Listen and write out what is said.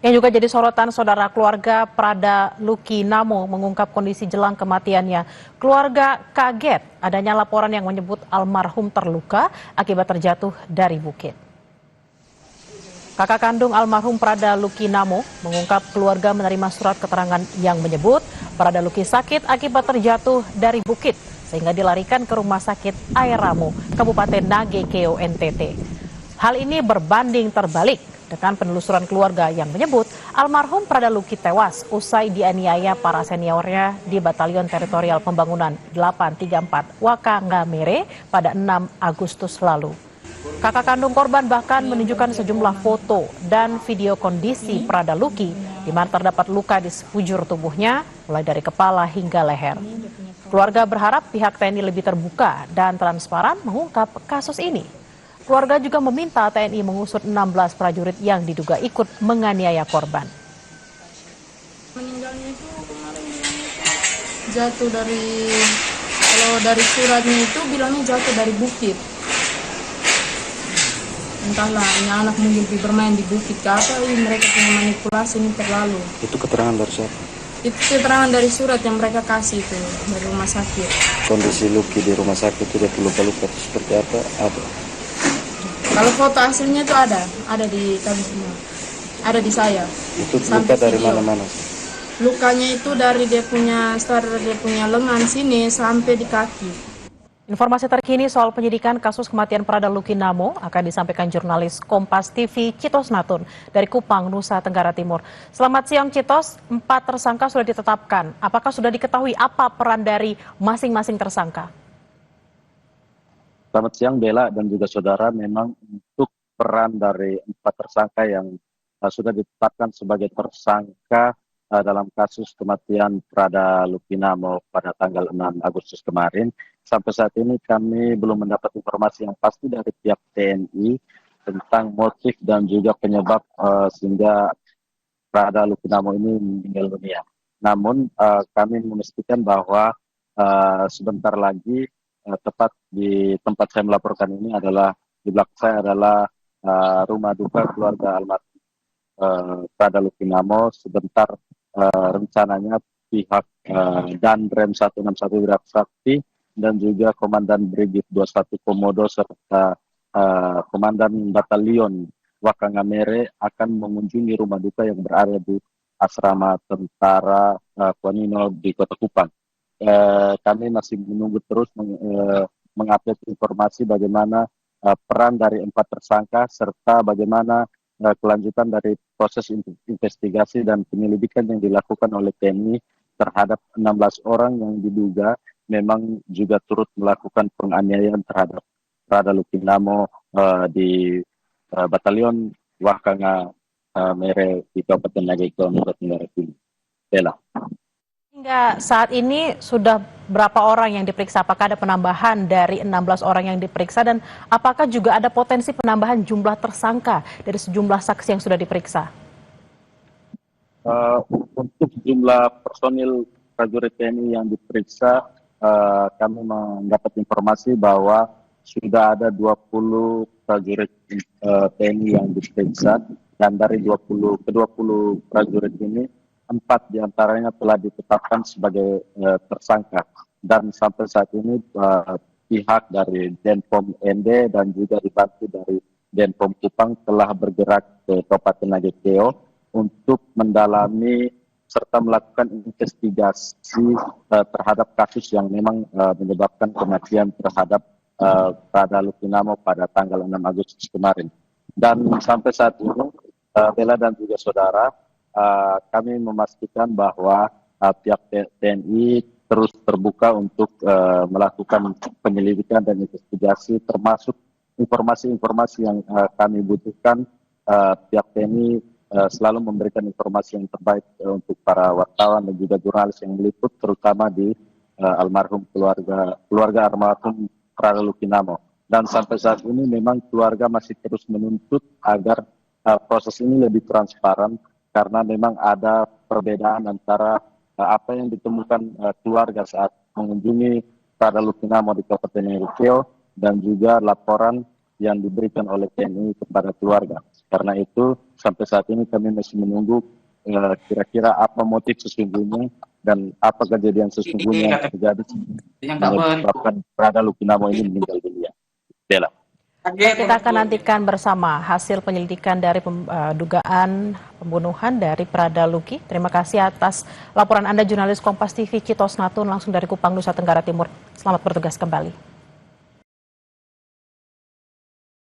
Yang juga jadi sorotan saudara keluarga Prada Luki Namo mengungkap kondisi jelang kematiannya. Keluarga kaget adanya laporan yang menyebut almarhum terluka akibat terjatuh dari bukit. Kakak kandung almarhum Prada Luki Namo mengungkap keluarga menerima surat keterangan yang menyebut Prada Luki sakit akibat terjatuh dari bukit sehingga dilarikan ke Rumah Sakit Air Ramo, Kabupaten Nagekeo, NTT. Hal ini berbanding terbalik dengan penelusuran keluarga yang menyebut almarhum Prada Luki tewas usai dianiaya para seniornya di Batalion Teritorial Pembangunan 834 Wakangamere pada 6 Agustus lalu. Kakak kandung korban bahkan menunjukkan sejumlah foto dan video kondisi Prada Luki di mana terdapat luka di sekujur tubuhnya mulai dari kepala hingga leher. Keluarga berharap pihak TNI lebih terbuka dan transparan mengungkap kasus ini. Keluarga juga meminta TNI mengusut 16 prajurit yang diduga ikut menganiaya korban. Meninggalnya itu kemarin jatuh dari, kalau dari suratnya itu bilangnya jatuh dari bukit. Entahlah, ini anak mungkin bermain di bukit ke apa, ini mereka punya manipulasi ini terlalu. Itu keterangan dari siapa? Itu keterangan dari surat yang mereka kasih itu dari rumah sakit. Kondisi Luki di rumah sakit itu luka-luka seperti apa? Ada. Kalau foto aslinya itu ada di kami semua, ada di saya. Itu sampai luka dari video. mana-mana? Lukanya itu dari dia punya lengan sini sampai di kaki. Informasi terkini soal penyidikan kasus kematian Prada Luki Namo akan disampaikan jurnalis Kompas TV Citos Natun dari Kupang, Nusa Tenggara Timur. Selamat siang Citos, 4 tersangka sudah ditetapkan. Apakah sudah diketahui apa peran dari masing-masing tersangka? Selamat siang Bella dan juga saudara, memang untuk peran dari 4 tersangka yang sudah ditetapkan sebagai tersangka dalam kasus kematian Prada Luki Namo pada tanggal 6 Agustus kemarin. Sampai saat ini kami belum mendapat informasi yang pasti dari pihak TNI tentang motif dan juga penyebab sehingga Prada Luki Namo ini meninggal dunia. Namun kami memastikan bahwa sebentar lagi tepat di tempat saya melaporkan ini adalah di belakang saya adalah rumah duka keluarga almarhum Prada Luki Namo. Sebentar rencananya pihak Danrem 161 Wirat Sakti dan juga Komandan Brigif 21 Komodo serta Komandan Batalion Wakangamere akan mengunjungi rumah duka yang berada di asrama tentara Kuanino di Kota Kupang. Kami masih menunggu terus mengupdate informasi bagaimana peran dari 4 tersangka serta bagaimana kelanjutan dari proses investigasi dan penyelidikan yang dilakukan oleh TNI terhadap 16 orang yang diduga memang juga turut melakukan penganiayaan terhadap Prada Luki Namo di Batalion Wakangamere di Kabupaten Nagekeo, Nusa Tenggara Timur. Bella. Hingga saat ini sudah berapa orang yang diperiksa? Apakah ada penambahan dari 16 orang yang diperiksa dan apakah juga ada potensi penambahan jumlah tersangka dari sejumlah saksi yang sudah diperiksa? Untuk jumlah personil prajurit TNI yang diperiksa, kami mendapat informasi bahwa sudah ada 20 prajurit TNI yang diperiksa dan dari 20 prajurit ini 4 diantaranya telah ditetapkan sebagai tersangka dan sampai saat ini pihak dari Denpom ND dan juga dibantu dari Denpom Kupang telah bergerak ke Kabupaten Nagekeo untuk mendalami serta melakukan investigasi terhadap kasus yang memang menyebabkan kematian terhadap Prada Luki Namo pada tanggal 6 Agustus kemarin. Dan sampai saat ini Bella dan juga saudara, kami memastikan bahwa pihak TNI terus terbuka untuk melakukan penyelidikan dan investigasi termasuk informasi-informasi yang kami butuhkan. Pihak TNI selalu memberikan informasi yang terbaik untuk para wartawan dan juga jurnalis yang meliput terutama di almarhum keluarga almarhum Prada Luki Namo. Dan sampai saat ini memang keluarga masih terus menuntut agar proses ini lebih transparan karena memang ada perbedaan antara apa yang ditemukan keluarga saat mengunjungi Prada Luki Namo di Kabupaten Nagekeo dan juga laporan yang diberikan oleh TNI kepada keluarga. Karena itu sampai saat ini kami masih menunggu kira-kira apa motif sesungguhnya dan apa kejadian sesungguhnya yang terjadi menyebabkan Prada Lukinamo ini meninggal dunia. Bella. Kita akan nantikan bersama hasil penyelidikan dari dugaan pembunuhan dari Prada Luki. Terima kasih atas laporan Anda, jurnalis Kompas TV Citos Natun, langsung dari Kupang, Nusa Tenggara Timur. Selamat bertugas kembali.